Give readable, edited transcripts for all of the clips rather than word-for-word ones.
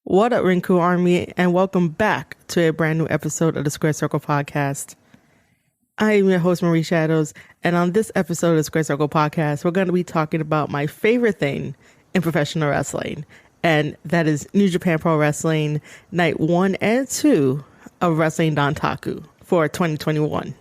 What up, Rinku Army, and welcome back to a brand new episode of the Square Circle Podcast. I am your host, Marie Shadows, and on this episode of the Square Circle Podcast, we're going to be talking about my favorite thing in professional wrestling, and that is New Japan Pro Wrestling Night 1 and 2 of Wrestling Dontaku for 2021.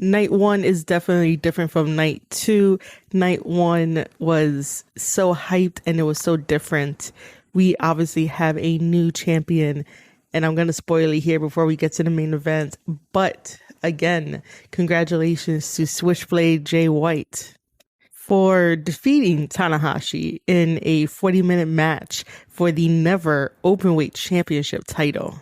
Night 1 is definitely different from night 2. Night 1 was so hyped and it was so different. We obviously have a new champion, and I'm going to spoil it here before we get to the main event. But again, congratulations to Switchblade Jay White for defeating Tanahashi in a 40-minute match for the Never Openweight Championship title.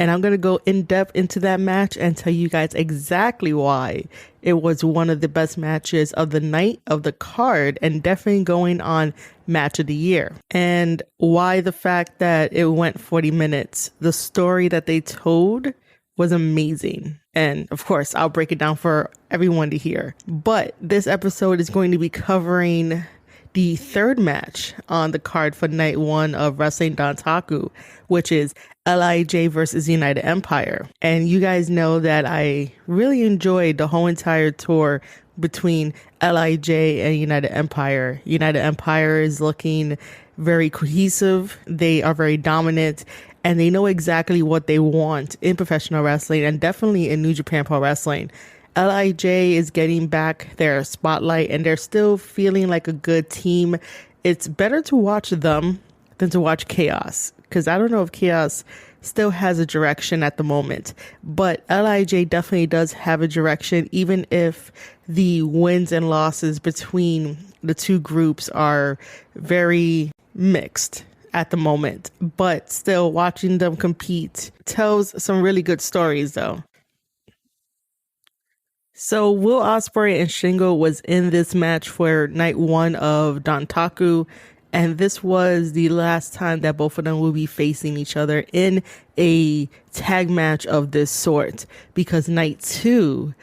And I'm going to go in depth into that match and tell you guys exactly why it was one of the best matches of the night, of the card, and definitely going on match of the year. And why the fact that it went 40 minutes. The story that they told was amazing. And of course, I'll break it down for everyone to hear. But this episode is going to be covering the third match on the card for night 1 of Wrestling Dontaku, which is LIJ versus United Empire. And you guys know that I really enjoyed the whole entire tour between LIJ and United Empire. United Empire is looking very cohesive. They are very dominant, and they know exactly what they want in professional wrestling and definitely in New Japan Pro Wrestling. LIJ is getting back their spotlight, and they're still feeling like a good team. It's better to watch them than to watch Chaos, because I don't know if Chaos still has a direction at the moment. But LIJ definitely does have a direction, even if the wins and losses between the two groups are very mixed at the moment. But still, watching them compete tells some really good stories, though. So Will Ospreay and Shingo was in this match for night 1 of Dontaku, and this was the last time that both of them will be facing each other in a tag match of this sort, because night 2,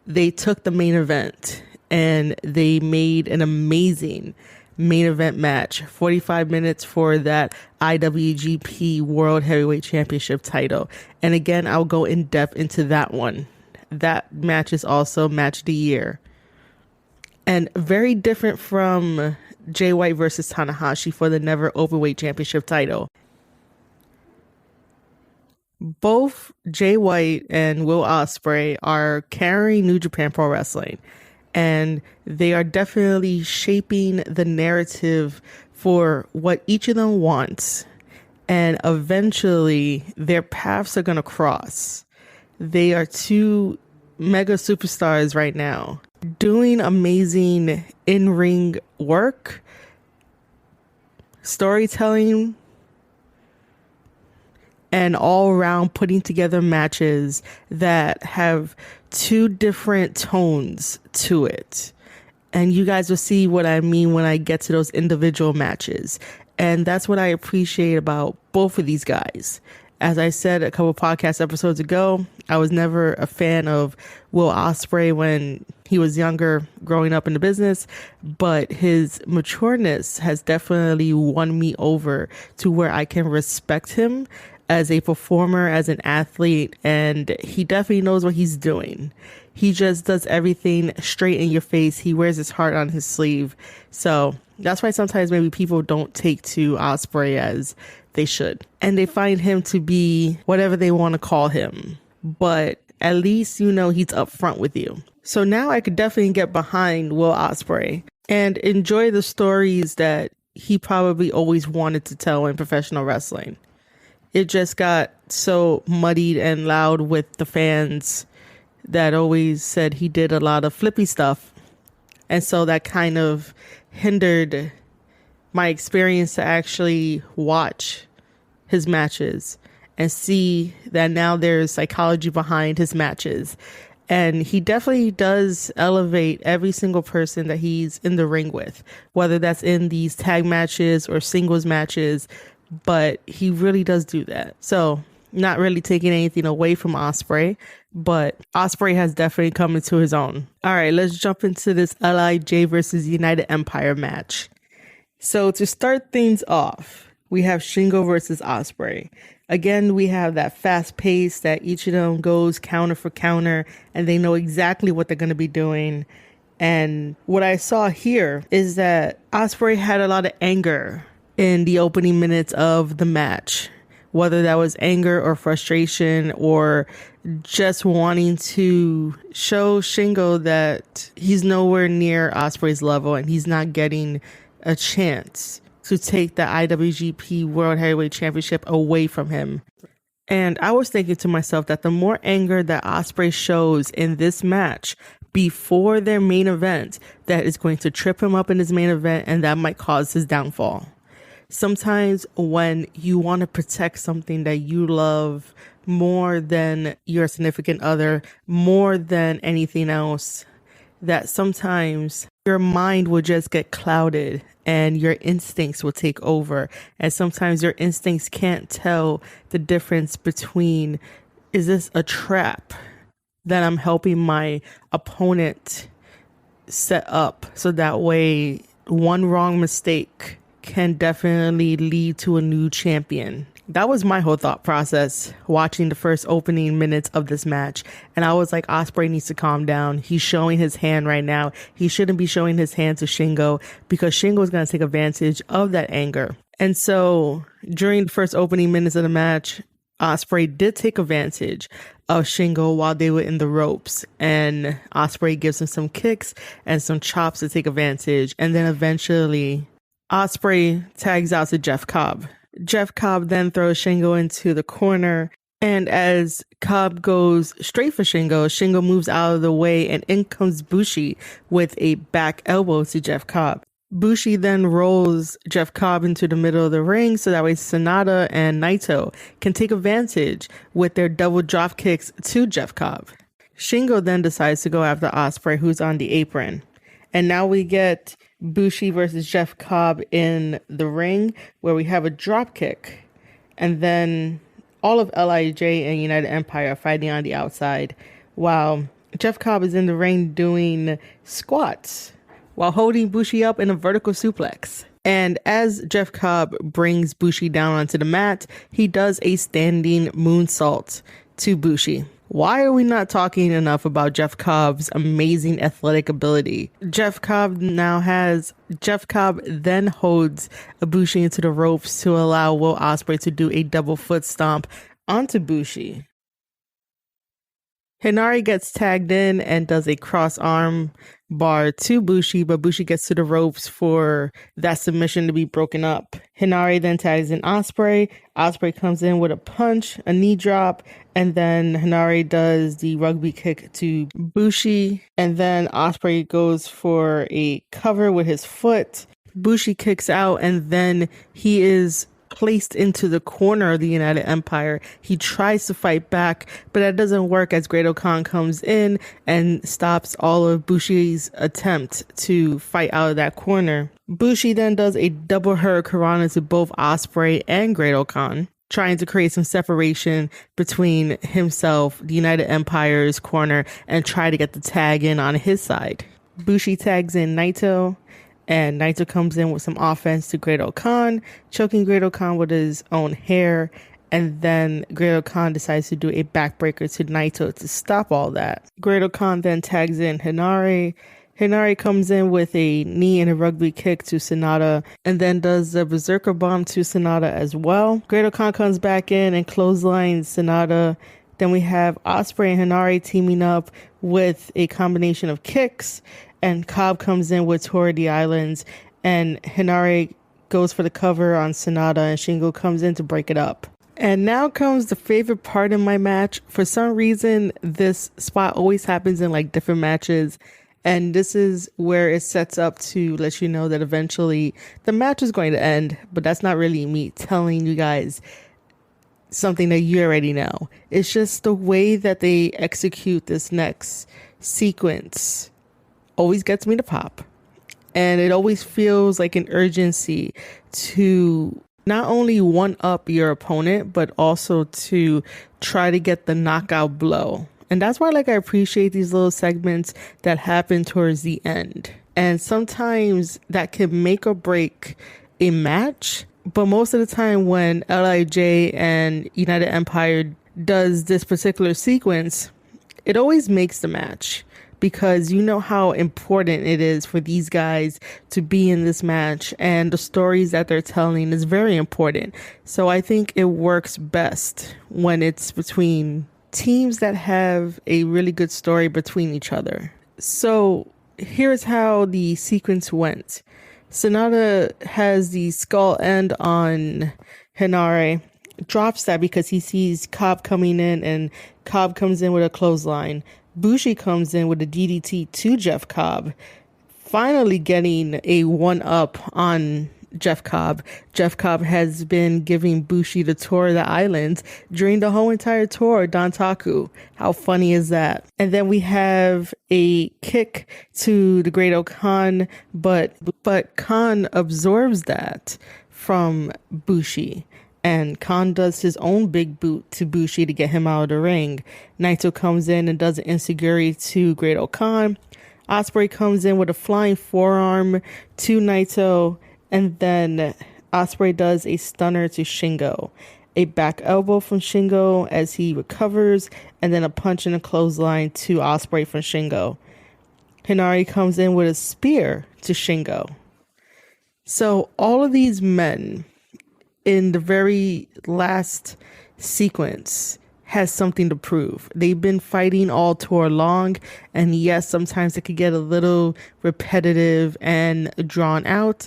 they took the main event and they made an amazing main event match, 45 minutes for that IWGP World Heavyweight Championship title. And again, I'll go in depth into that one. That match is also match of the year, and very different from Jay White versus Tanahashi for the Never Openweight Championship title. Both Jay White and Will Ospreay are carrying New Japan Pro Wrestling, and they are definitely shaping the narrative for what each of them wants, and eventually their paths are going to cross. They are two mega superstars right now, doing amazing in-ring work, storytelling, and all around putting together matches that have two different tones to it. And you guys will see what I mean when I get to those individual matches. And that's what I appreciate about both of these guys. As I said a couple podcast episodes ago, I was never a fan of Will Ospreay when he was younger, growing up in the business, but his matureness has definitely won me over to where I can respect him as a performer, as an athlete, and he definitely knows what he's doing. He just does everything straight in your face. He wears his heart on his sleeve. So that's why sometimes maybe people don't take to Ospreay as they should. And they find him to be whatever they want to call him. But at least, you know, he's upfront with you. So now I could definitely get behind Will Ospreay and enjoy the stories that he probably always wanted to tell in professional wrestling. It just got so muddied and loud with the fans that always said he did a lot of flippy stuff. And so that kind of hindered my experience to actually watch his matches and see that now there's psychology behind his matches. And he definitely does elevate every single person that he's in the ring with, whether that's in these tag matches or singles matches, but he really does do that. So not really taking anything away from Ospreay, but Ospreay has definitely come into his own. All right, let's jump into this LIJ versus United Empire match. So to start things off, we have Shingo versus Ospreay. Again, we have that fast pace that each of them goes counter for counter, and they know exactly what they're going to be doing. And what I saw here is that Ospreay had a lot of anger in the opening minutes of the match, whether that was anger or frustration or just wanting to show Shingo that he's nowhere near Ospreay's level and he's not getting a chance to take the IWGP World Heavyweight Championship away from him. And I was thinking to myself that the more anger that Ospreay shows in this match before their main event, that is going to trip him up in his main event, and that might cause his downfall. Sometimes when you want to protect something that you love more than your significant other, more than anything else, that sometimes your mind will just get clouded and your instincts will take over. And sometimes your instincts can't tell the difference between, is this a trap that I'm helping my opponent set up so that way one wrong mistake can definitely lead to a new champion. That was my whole thought process watching the first opening minutes of this match. And I was like, Ospreay needs to calm down. He's showing his hand right now. He shouldn't be showing his hand to Shingo because Shingo is going to take advantage of that anger. And so during the first opening minutes of the match, Ospreay did take advantage of Shingo while they were in the ropes. And Ospreay gives him some kicks and some chops to take advantage. And then eventually Ospreay tags out to Jeff Cobb. Jeff Cobb then throws Shingo into the corner, and as Cobb goes straight for Shingo, Shingo moves out of the way, and in comes Bushi with a back elbow to Jeff Cobb. Bushi then rolls Jeff Cobb into the middle of the ring so that way Sonata and Naito can take advantage with their double drop kicks to Jeff Cobb. Shingo then decides to go after Ospreay, who's on the apron. And now we get Bushi versus Jeff Cobb in the ring where we have a drop kick. And then all of LIJ and United Empire are fighting on the outside while Jeff Cobb is in the ring doing squats while holding Bushi up in a vertical suplex. And as Jeff Cobb brings Bushi down onto the mat, he does a standing moonsault to Bushi. Why are we not talking enough about Jeff Cobb's amazing athletic ability? Jeff Cobb then holds Bushi into the ropes to allow Will Ospreay to do a double foot stomp onto Bushi. Hinari gets tagged in and does a cross arm bar to Bushi, but Bushi gets to the ropes for that submission to be broken up. Hinari then tags in Ospreay. Ospreay comes in with a punch, a knee drop, and then Hinari does the rugby kick to Bushi. And then Ospreay goes for a cover with his foot. Bushi kicks out, and then he is placed into the corner of the United Empire. He tries to fight back, but that doesn't work as Great-O-Khan comes in and stops all of Bushi's attempt to fight out of that corner. Bushi then does a double hurricanrana to both Ospreay and Great-O-Khan, trying to create some separation between himself, the United Empire's corner, and try to get the tag in on his side. Bushi tags in Naito, and Naito comes in with some offense to Great-O-Khan, choking Great-O-Khan with his own hair. And then Great-O-Khan decides to do a backbreaker to Naito to stop all that. Great-O-Khan then tags in Hinari. Hinari comes in with a knee and a rugby kick to Sonata and then does a berserker bomb to Sonata as well. Great-O-Khan comes back in and clotheslines Sonata. Then we have Ospreay and Hinari teaming up with a combination of kicks. And Cobb comes in with Tour of the Islands, and Hinari goes for the cover on Sonata, and Shingo comes in to break it up. And now comes the favorite part in my match. For some reason, this spot always happens in like different matches, and this is where it sets up to let you know that eventually the match is going to end, but that's not really me telling you guys something that you already know. It's just the way that they execute this next sequence always gets me to pop, and it always feels like an urgency to not only one up your opponent, but also to try to get the knockout blow. And that's why I appreciate these little segments that happen towards the end. And sometimes that can make or break a match. But most of the time when LIJ and United Empire does this particular sequence, it always makes the match, because you know how important it is for these guys to be in this match, and the stories that they're telling is very important. So I think it works best when it's between teams that have a really good story between each other. So here's how the sequence went. Sonata has the skull end on Hinare, drops that because he sees Cobb coming in, and Cobb comes in with a clothesline. Bushi comes in with a DDT to Jeff Cobb, finally getting a one-up on Jeff Cobb. Jeff Cobb has been giving Bushi the tour of the island during the whole entire tour of Dontaku. How funny is that? And then we have a kick to the Great Khan, but Khan absorbs that from Bushi. And Khan does his own big boot to Bushi to get him out of the ring. Naito comes in and does an enziguri to Great Khan. Ospreay comes in with a flying forearm to Naito. And then Ospreay does a stunner to Shingo. A back elbow from Shingo as he recovers. And then a punch and a clothesline to Ospreay from Shingo. Hinari comes in with a spear to Shingo. So all of these men in the very last sequence has something to prove. They've been fighting all tour long, and yes, sometimes it could get a little repetitive and drawn out,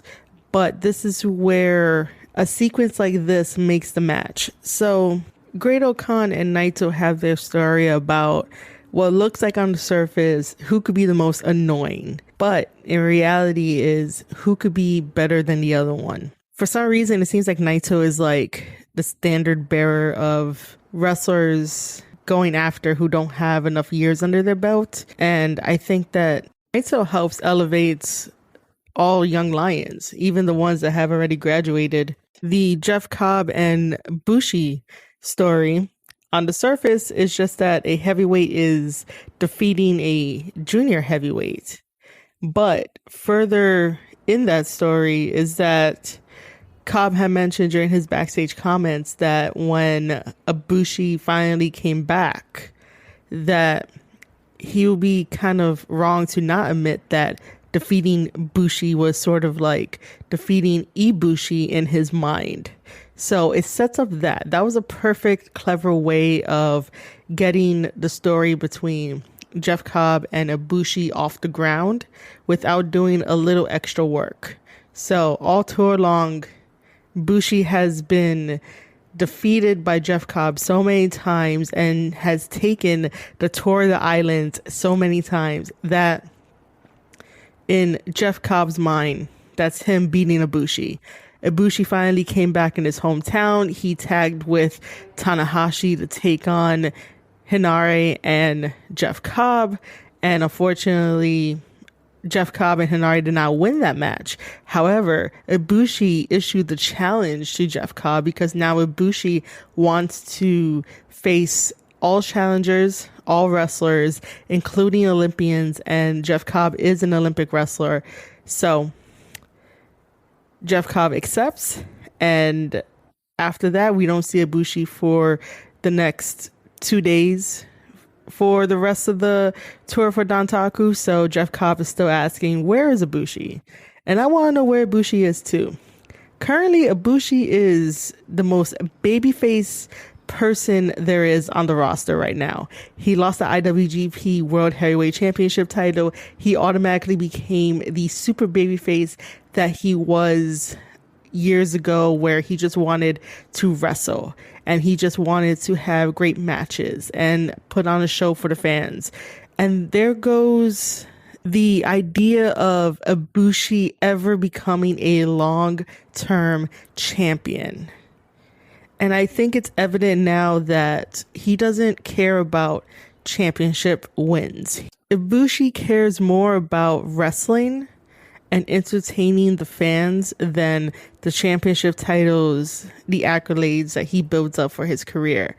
but this is where a sequence like this makes the match. So Great Khan and Naito have their story about what looks like on the surface who could be the most annoying, but in reality is who could be better than the other one. For some reason, it seems like Naito is like the standard bearer of wrestlers going after who don't have enough years under their belt. And I think that Naito helps elevate all young lions, even the ones that have already graduated. The Jeff Cobb and Bushi story on the surface is just that a heavyweight is defeating a junior heavyweight. But further in that story is that Cobb had mentioned during his backstage comments that when Ibushi finally came back, that he would be kind of wrong to not admit that defeating Bushi was sort of like defeating Ibushi in his mind. So it sets up that. That was a perfect, clever way of getting the story between Jeff Cobb and Ibushi off the ground without doing a little extra work. So all tour long, Bushi has been defeated by Jeff Cobb so many times and has taken the tour of the island so many times that in Jeff Cobb's mind, that's him beating Ibushi. Ibushi finally came back in his hometown. He tagged with Tanahashi to take on Hinare and Jeff Cobb. And unfortunately, Jeff Cobb and Hinari did not win that match. However, Ibushi issued the challenge to Jeff Cobb because now Ibushi wants to face all challengers, all wrestlers, including Olympians, and Jeff Cobb is an Olympic wrestler. So Jeff Cobb accepts, and after that, we don't see Ibushi for the next 2 days for the rest of the tour for Dontaku. So Jeff Cobb is still asking, where is Ibushi? And I want to know where Ibushi is too. Currently, Ibushi is the most babyface person there is on the roster right now. He lost the IWGP World Heavyweight Championship title. He automatically became the super babyface that he was years ago, where he just wanted to wrestle and he just wanted to have great matches and put on a show for the fans. And there goes the idea of Ibushi ever becoming a long-term champion. And I think it's evident now that he doesn't care about championship wins. Ibushi cares more about wrestling and entertaining the fans than the championship titles, the accolades that he builds up for his career.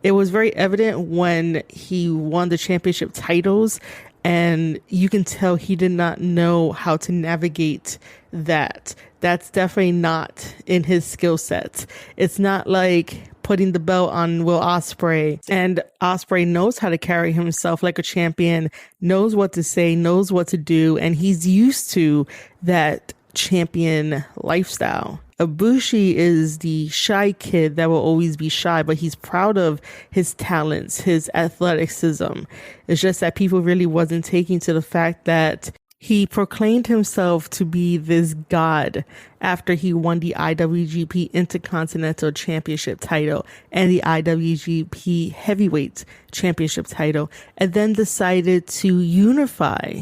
It was very evident when he won the championship titles, and you can tell he did not know how to navigate that. That's definitely not in his skill sets. It's not like putting the belt on Will Ospreay, and Ospreay knows how to carry himself like a champion, knows what to say, knows what to do, and he's used to that champion lifestyle. Ibushi is the shy kid that will always be shy, but he's proud of his talents, his athleticism. It's just that people really wasn't taking to the fact that he proclaimed himself to be this god after he won the IWGP Intercontinental Championship title and the IWGP Heavyweight Championship title, and then decided to unify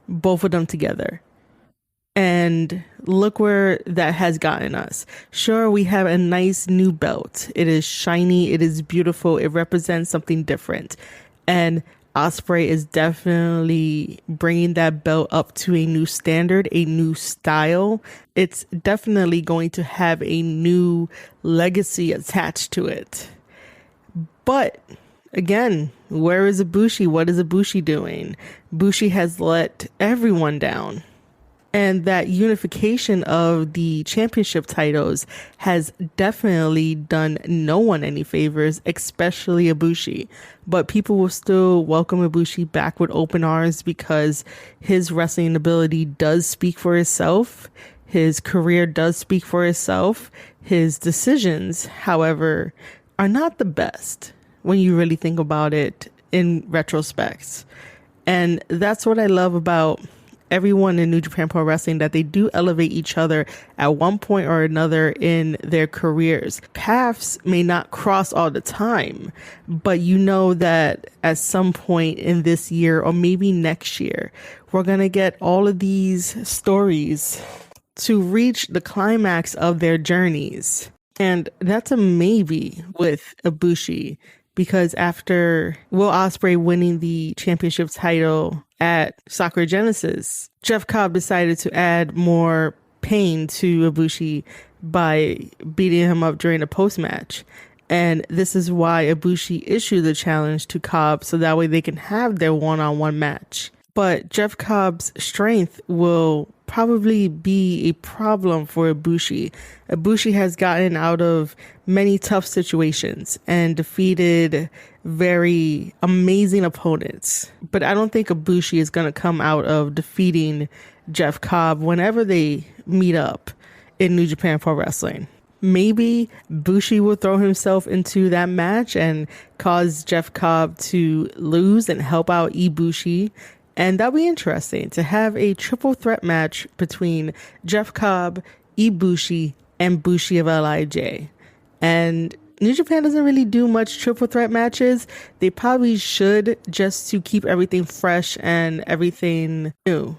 both of them together. And look where that has gotten us. Sure, we have a nice new belt. It is shiny. It is beautiful. It represents something different. And Ospreay is definitely bringing that belt up to a new standard, a new style. It's definitely going to have a new legacy attached to it. But again, where is Ibushi? What is Ibushi doing? Ibushi has let everyone down. And that unification of the championship titles has definitely done no one any favors, especially Ibushi. But people will still welcome Ibushi back with open arms because his wrestling ability does speak for itself. His career does speak for itself. His decisions, however, are not the best when you really think about it in retrospect. And that's what I love about everyone in New Japan Pro Wrestling, that they do elevate each other at one point or another in their careers. Paths may not cross all the time, but you know that at some point in this year or maybe next year, we're going to get all of these stories to reach the climax of their journeys. And that's a maybe with Ibushi, because after Will Ospreay winning the championship title at Sakura Genesis, Jeff Cobb decided to add more pain to Ibushi by beating him up during a post-match. And this is why Ibushi issued the challenge to Cobb so that way they can have their one-on-one match. But Jeff Cobb's strength will probably be a problem for Ibushi. Ibushi has gotten out of many tough situations and defeated very amazing opponents. But I don't think Ibushi is going to come out of defeating Jeff Cobb whenever they meet up in New Japan Pro Wrestling. Maybe Ibushi will throw himself into that match and cause Jeff Cobb to lose and help out Ibushi. And that'll be interesting to have a triple threat match between Jeff Cobb, Ibushi, and Bushi of LIJ. And New Japan doesn't really do much triple threat matches. They probably should, just to keep everything fresh and everything new.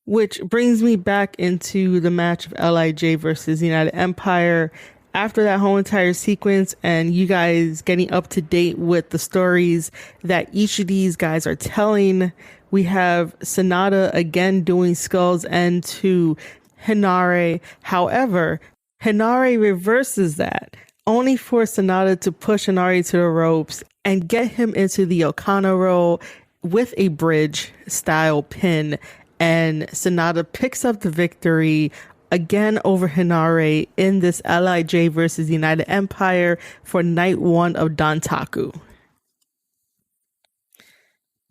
Which brings me back into the match of LIJ versus United Empire. After that whole entire sequence and you guys getting up to date with the stories that each of these guys are telling, we have Sanada again doing Skull's End to Hinare. However, Hinare reverses that, only for Sanada to push Hinare to the ropes and get him into the Okana roll with a bridge style pin. And Sanada picks up the victory again over Hinare in this LIJ versus United Empire for night 1 of Dontaku.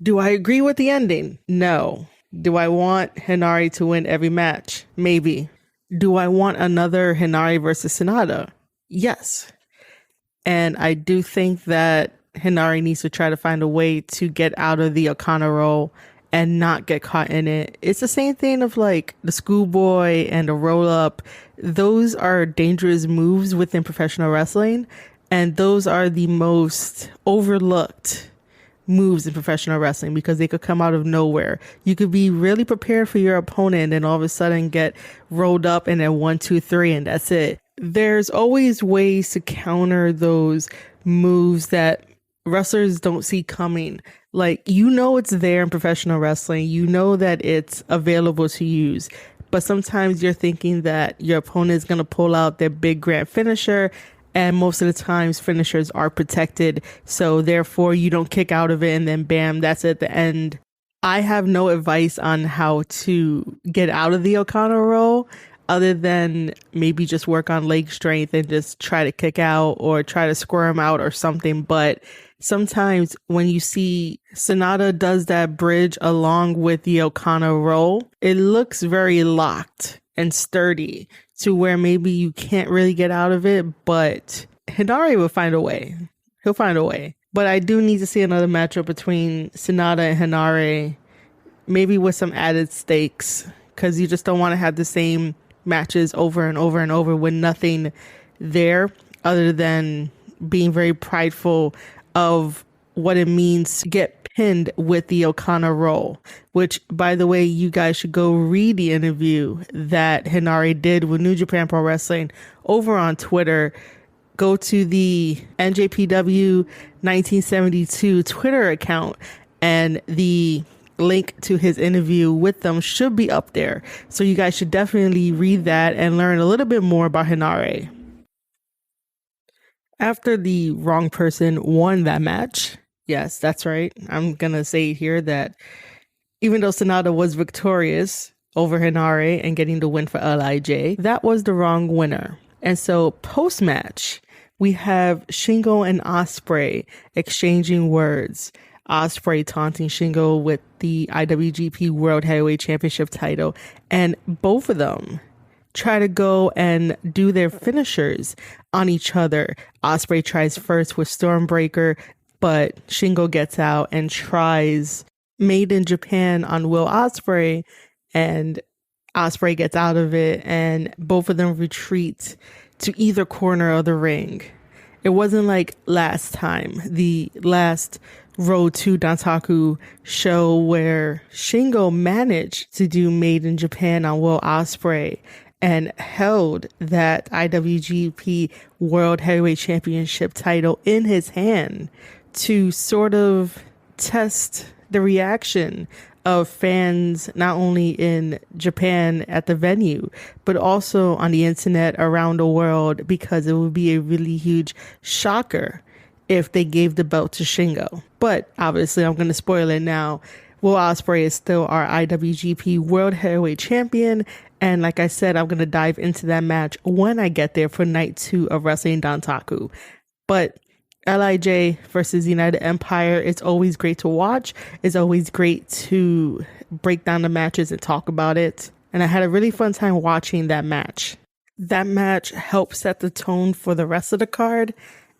Do I agree with the ending? No. Do I want Hinare to win every match? Maybe. Do I want another Hinare versus Sanada? Yes. And I do think that Hinare needs to try to find a way to get out of the Okana roll and not get caught in it. It's the same thing of like the schoolboy and the roll up. Those are dangerous moves within professional wrestling. And those are the most overlooked moves in professional wrestling because they could come out of nowhere. You could be really prepared for your opponent and all of a sudden get rolled up and then 1, 2, 3 and that's it. There's always ways to counter those moves that wrestlers don't see coming. Like, you know, it's there in professional wrestling. You know that it's available to use. But sometimes you're thinking that your opponent is going to pull out their big grand finisher. And most of the times finishers are protected. So therefore you don't kick out of it and then bam, that's at the end. I have no advice on how to get out of the O'Connor roll other than maybe just work on leg strength and just try to kick out or try to squirm out or something. But sometimes when you see Sonata does that bridge along with the O'Connor roll, it looks very locked and sturdy to where maybe you can't really get out of it, but Hinare will find a way. He'll find a way. But I do need to see another matchup between Sonata and Hinare, maybe with some added stakes, because you just don't want to have the same matches over and over and over with nothing there other than being very prideful of what it means to get pinned with the O'Connor roll, which, by the way, you guys should go read the interview that Hinare did with New Japan Pro Wrestling over on Twitter. Go to the NJPW 1972 Twitter account, and the link to his interview with them should be up there. So you guys should definitely read that and learn a little bit more about Hinare. After the wrong person won that match, yes, that's right. I'm going to say here that even though Sonata was victorious over Hinare and getting the win for LIJ, that was the wrong winner. And so post-match, we have Shingo and Ospreay exchanging words. Ospreay taunting Shingo with the IWGP World Heavyweight Championship title. And both of them try to go and do their finishers on each other. Ospreay tries first with Stormbreaker, but Shingo gets out and tries Made in Japan on Will Ospreay, and Ospreay gets out of it, and both of them retreat to either corner of the ring. It wasn't like last time, the last Road to Dontaku show where Shingo managed to do Made in Japan on Will Ospreay and held that IWGP World Heavyweight Championship title in his hand to sort of test the reaction of fans, not only in Japan at the venue, but also on the internet around the world, because it would be a really huge shocker if they gave the belt to Shingo. But obviously, I'm going to spoil it now. Will Ospreay is still our IWGP World Heavyweight Champion. And like I said, I'm going to dive into that match when I get there for night 2 of Wrestling Dontaku. But LIJ versus United Empire, it's always great to watch. It's always great to break down the matches and talk about it. And I had a really fun time watching that match. That match helped set the tone for the rest of the card.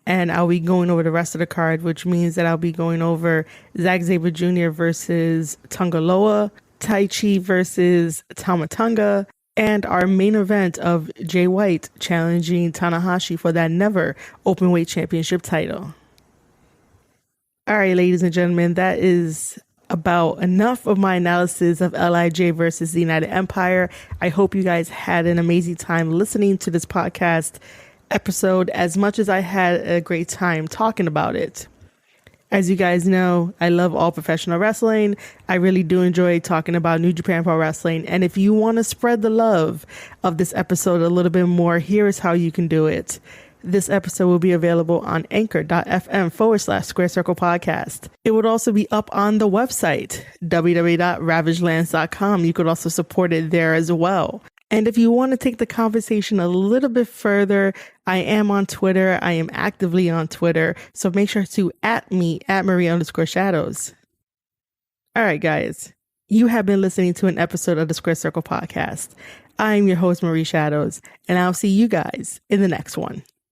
And I'll be going over the rest of the card, which means that I'll be going over Zack Sabre Jr. versus Tongaloa, Taichi versus Tamatonga, and our main event of Jay White challenging Tanahashi for that never openweight championship title. All right, ladies and gentlemen, that is about enough of my analysis of LIJ versus the United Empire. I hope you guys had an amazing time listening to this podcast episode as much as I had a great time talking about it. As you guys know, I love all professional wrestling. I really do enjoy talking about New Japan Pro Wrestling. And if you want to spread the love of this episode a little bit more, here is how you can do it. This episode will be available on anchor.fm/Square Circle Podcast. It would also be up on the website, www.ravagelands.com. You could also support it there as well. And if you want to take the conversation a little bit further, I am on Twitter. I am actively on Twitter. So make sure to @me, @Maria_Shadows. All right, guys. You have been listening to an episode of the Square Circle Podcast. I am your host, Marie Shadows, and I'll see you guys in the next one.